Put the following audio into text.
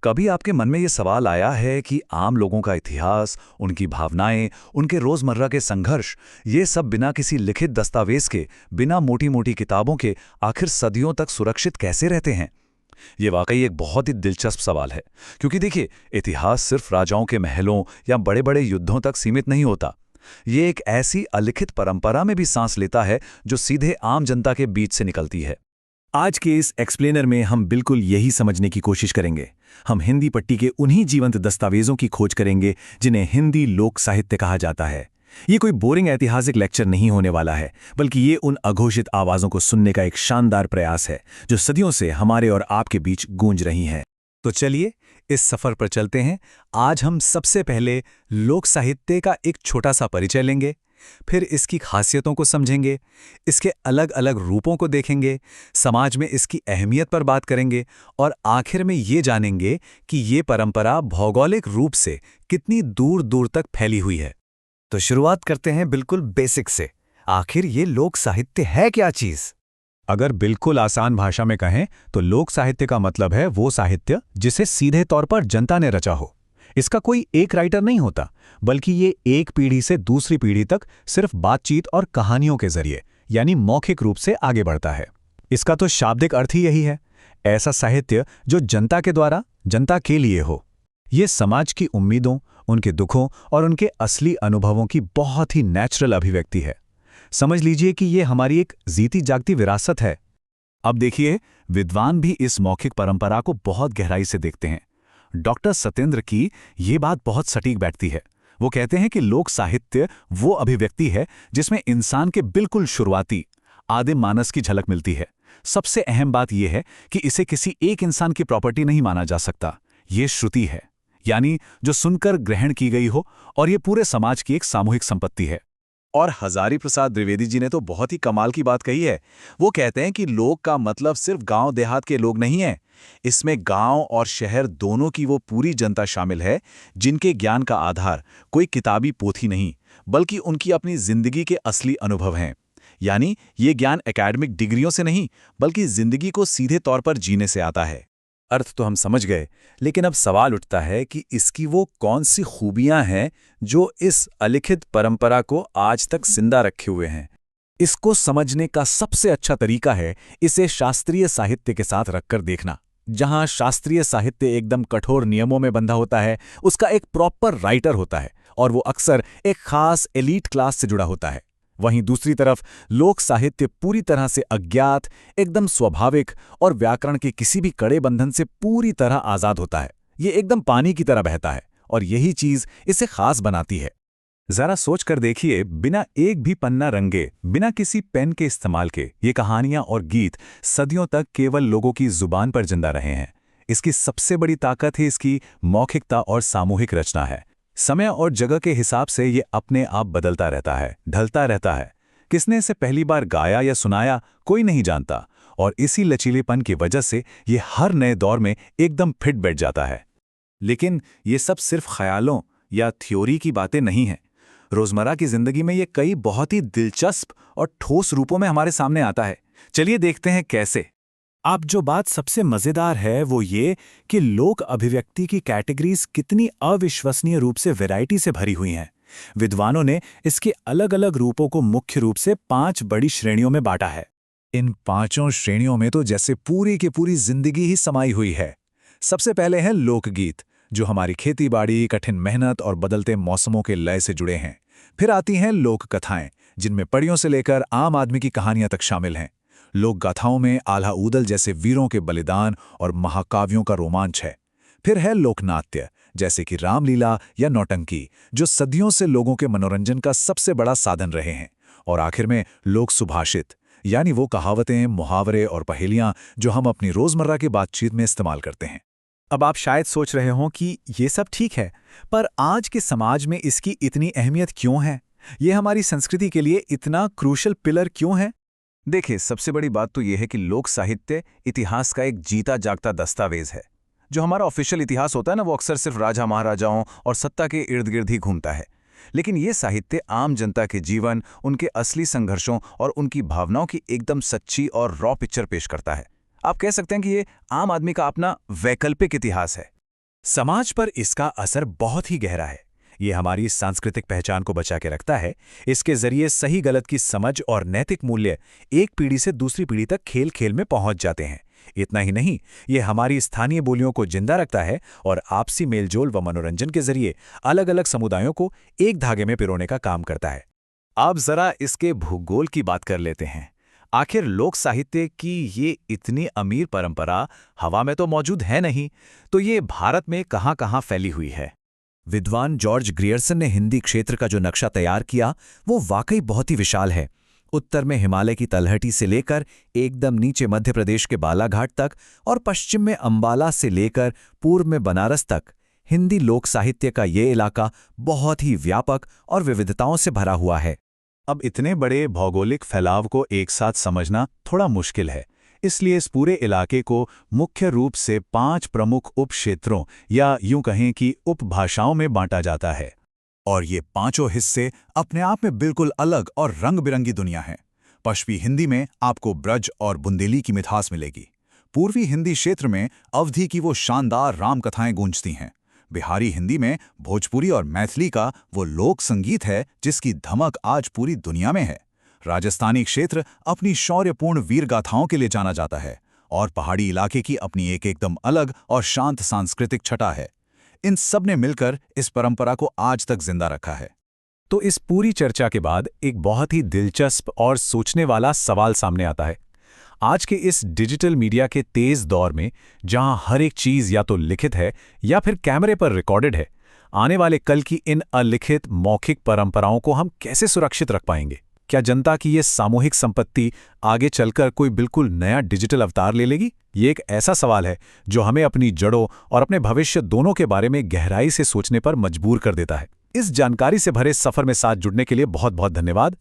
कभी आपके मन में ये सवाल आया है कि आम लोगों का इतिहास, उनकी भावनाएं, उनके रोजमर्रा के संघर्ष, ये सब बिना किसी लिखित दस्तावेज के, बिना मोटी-मोटी किताबों के आखिर सदियों तक सुरक्षित कैसे रहते हैं? ये वाकई एक बहुत ही दिलचस्प सवाल है, क्योंकि देखिए, इतिहास सिर्फ राजाओं के महलों या बड़े-बड़े युद्धों तक सीमित नहीं होता। ये एक ऐसी अलिखित परंपरा में भी सांस लेता है जो सीधे आम जनता के बीच से निकलती है। आज के इस एक्सप्लेनर में हम बिल्कुल यही समझने की कोशिश करेंगे। हम हिंदी पट्टी के उन्हीं जीवंत दस्तावेजों की खोज करेंगे जिन्हें हिंदी लोक साहित्य कहा जाता है। ये कोई बोरिंग ऐतिहासिक लेक्चर नहीं होने वाला है, बल्कि ये उन अघोषित आवाज़ों को सुनने का एक शानदार प्रयास है जो सदियों से हमारे और आपके बीच गूंज रही हैं। तो चलिए इस सफ़र पर चलते हैं। आज हम सबसे पहले लोक साहित्य का एक छोटा सा परिचय लेंगे, फिर इसकी खासियतों को समझेंगे, इसके अलग अलग रूपों को देखेंगे, समाज में इसकी अहमियत पर बात करेंगे और आखिर में ये जानेंगे कि ये परंपरा भौगोलिक रूप से कितनी दूर दूर तक फैली हुई है। तो शुरुआत करते हैं बिल्कुल बेसिक से। आखिर ये लोक साहित्य है क्या चीज़? अगर बिल्कुल आसान भाषा में कहें तो लोक साहित्य का मतलब है वो साहित्य जिसे सीधे तौर पर जनता ने रचा हो। इसका कोई एक राइटर नहीं होता, बल्कि ये एक पीढ़ी से दूसरी पीढ़ी तक सिर्फ बातचीत और कहानियों के जरिए, यानी मौखिक रूप से आगे बढ़ता है। इसका तो शाब्दिक अर्थ ही यही है, ऐसा साहित्य जो जनता के द्वारा जनता के लिए हो। ये समाज की उम्मीदों, उनके दुखों और उनके असली अनुभवों की बहुत ही नेचुरल अभिव्यक्ति है। समझ लीजिए कि ये हमारी एक जीती जागती विरासत है। अब देखिए, विद्वान भी इस मौखिक परंपरा को बहुत गहराई से देखते हैं। डॉक्टर सत्येंद्र की ये बात बहुत सटीक बैठती है। वो कहते हैं कि लोक साहित्य वो अभिव्यक्ति है जिसमें इंसान के बिल्कुल शुरुआती आदिम मानस की झलक मिलती है। सबसे अहम बात यह है कि इसे किसी एक इंसान की प्रॉपर्टी नहीं माना जा सकता। ये श्रुति है, यानी जो सुनकर ग्रहण की गई हो, और ये पूरे समाज की एक सामूहिक संपत्ति है। और हजारी प्रसाद द्विवेदी जी ने तो बहुत ही कमाल की बात कही है। वो कहते हैं कि लोक का मतलब सिर्फ गांव देहात के लोग नहीं हैं, इसमें गांव और शहर दोनों की वो पूरी जनता शामिल है जिनके ज्ञान का आधार कोई किताबी पोथी नहीं, बल्कि उनकी अपनी जिंदगी के असली अनुभव हैं। यानी ये ज्ञान एकेडमिक डिग्रियों से नहीं, बल्कि जिंदगी को सीधे तौर पर जीने से आता है। अर्थ तो हम समझ गए, लेकिन अब सवाल उठता है कि इसकी वो कौन सी खूबियां हैं जो इस अलिखित परंपरा को आज तक जिंदा रखे हुए हैं। इसको समझने का सबसे अच्छा तरीका है इसे शास्त्रीय साहित्य के साथ रखकर देखना। जहां शास्त्रीय साहित्य एकदम कठोर नियमों में बंधा होता है, उसका एक प्रॉपर राइटर होता है और वो अक्सर एक खास एलीट क्लास से जुड़ा होता है। वहीं दूसरी तरफ लोक साहित्य पूरी तरह से अज्ञात, एकदम स्वाभाविक और व्याकरण के किसी भी कड़े बंधन से पूरी तरह आजाद होता है। ये एकदम पानी की तरह बहता है और यही चीज इसे खास बनाती है। जरा सोच कर देखिए, बिना एक भी पन्ना रंगे, बिना किसी पेन के इस्तेमाल के ये कहानियां और गीत सदियों तक केवल लोगों की जुबान पर जिंदा रहे हैं। इसकी सबसे बड़ी ताकत है इसकी मौखिकता और सामूहिक रचना है। समय और जगह के हिसाब से ये अपने आप बदलता रहता है, ढलता रहता है। किसने इसे पहली बार गाया या सुनाया कोई नहीं जानता, और इसी लचीलेपन की वजह से ये हर नए दौर में एकदम फिट बैठ जाता है। लेकिन ये सब सिर्फ ख्यालों या थ्योरी की बातें नहीं हैं। रोजमर्रा की जिंदगी में ये कई बहुत ही दिलचस्प और ठोस रूपों में हमारे सामने आता है। चलिए देखते हैं कैसे। अब जो बात सबसे मजेदार है वो ये कि लोक अभिव्यक्ति की कैटेगरीज कितनी अविश्वसनीय रूप से वैरायटी से भरी हुई हैं। विद्वानों ने इसके अलग अलग रूपों को मुख्य रूप से 5 बड़ी श्रेणियों में बांटा है। इन 5 श्रेणियों में तो जैसे पूरी की पूरी जिंदगी ही समाई हुई है। सबसे पहले है लोकगीत, जो हमारी खेतीबाड़ी, कठिन मेहनत और बदलते मौसमों के लय से जुड़े हैं। फिर आती हैं लोक कथाएं, जिनमें पड़ियों से लेकर आम आदमी की कहानियां तक शामिल हैं। लोक गाथाओं में आल्हा ऊदल जैसे वीरों के बलिदान और महाकाव्यों का रोमांच है। फिर है लोकनाट्य, जैसे कि रामलीला या नौटंकी, जो सदियों से लोगों के मनोरंजन का सबसे बड़ा साधन रहे हैं। और आखिर में लोक सुभाषित, यानी वो कहावतें, मुहावरे और पहेलियां जो हम अपनी रोजमर्रा की बातचीत में इस्तेमाल करते हैं। अब आप शायद सोच रहे हों कि ये सब ठीक है, पर आज के समाज में इसकी इतनी अहमियत क्यों है? ये हमारी संस्कृति के लिए इतना क्रूशल पिलर क्यों है? देखिए, सबसे बड़ी बात तो यह है कि लोक साहित्य इतिहास का एक जीता जागता दस्तावेज है। जो हमारा ऑफिशियल इतिहास होता है ना, वो अक्सर सिर्फ राजा महाराजाओं और सत्ता के इर्द गिर्द ही घूमता है। लेकिन ये साहित्य आम जनता के जीवन, उनके असली संघर्षों और उनकी भावनाओं की एकदम सच्ची और रॉ पिक्चर पेश करता है। आप कह सकते हैं कि ये आम आदमी का अपना वैकल्पिक इतिहास है। समाज पर इसका असर बहुत ही गहरा है। ये हमारी सांस्कृतिक पहचान को बचा के रखता है। इसके जरिए सही गलत की समझ और नैतिक मूल्य एक पीढ़ी से दूसरी पीढ़ी तक खेल खेल में पहुंच जाते हैं। इतना ही नहीं, ये हमारी स्थानीय बोलियों को जिंदा रखता है और आपसी मेलजोल व मनोरंजन के जरिए अलग अलग समुदायों को एक धागे में पिरोने का काम करता है। अब जरा इसके भूगोल की बात कर लेते हैं। आखिर लोक साहित्य की ये इतनी अमीर परंपरा हवा में तो मौजूद है नहीं, तो ये भारत में कहाँ-कहाँ फैली हुई है? विद्वान जॉर्ज ग्रियर्सन ने हिंदी क्षेत्र का जो नक्शा तैयार किया वो वाकई बहुत ही विशाल है। उत्तर में हिमालय की तलहटी से लेकर एकदम नीचे मध्य प्रदेश के बालाघाट तक और पश्चिम में अंबाला से लेकर पूर्व में बनारस तक, हिंदी लोक साहित्य का ये इलाका बहुत ही व्यापक और विविधताओं से भरा हुआ है। अब इतने बड़े भौगोलिक फैलाव को एक साथ समझना थोड़ा मुश्किल है, इसलिए इस पूरे इलाके को मुख्य रूप से 5 प्रमुख उपक्षेत्रों या यूं कहें कि उपभाषाओं में बांटा जाता है। और ये पांचों हिस्से अपने आप में बिल्कुल अलग और रंग-बिरंगी दुनिया हैं। पश्चिमी हिंदी में आपको ब्रज और बुंदेली की मिठास मिलेगी। पूर्वी हिंदी क्षेत्र में अवधी की वो शानदार राम कथाएं गूंजती हैं। बिहारी हिंदी में भोजपुरी और मैथिली का वो लोक संगीत है जिसकी धमक आज पूरी दुनिया में है। राजस्थानी क्षेत्र अपनी शौर्यपूर्ण वीर गाथाओं के लिए जाना जाता है और पहाड़ी इलाके की अपनी एक एकदम अलग और शांत सांस्कृतिक छटा है। इन सब ने मिलकर इस परंपरा को आज तक जिंदा रखा है। तो इस पूरी चर्चा के बाद एक बहुत ही दिलचस्प और सोचने वाला सवाल सामने आता है। आज के इस डिजिटल मीडिया के तेज दौर में, जहां हर एक चीज या तो लिखित है या फिर कैमरे पर रिकॉर्डेड है, आने वाले कल की इन अलिखित मौखिक परंपराओं को हम कैसे सुरक्षित रख पाएंगे? क्या जनता की ये सामूहिक संपत्ति आगे चलकर कोई बिल्कुल नया डिजिटल अवतार ले लेगी? ये एक ऐसा सवाल है जो हमें अपनी जड़ों और अपने भविष्य दोनों के बारे में गहराई से सोचने पर मजबूर कर देता है। इस जानकारी से भरे सफर में साथ जुड़ने के लिए बहुत बहुत धन्यवाद।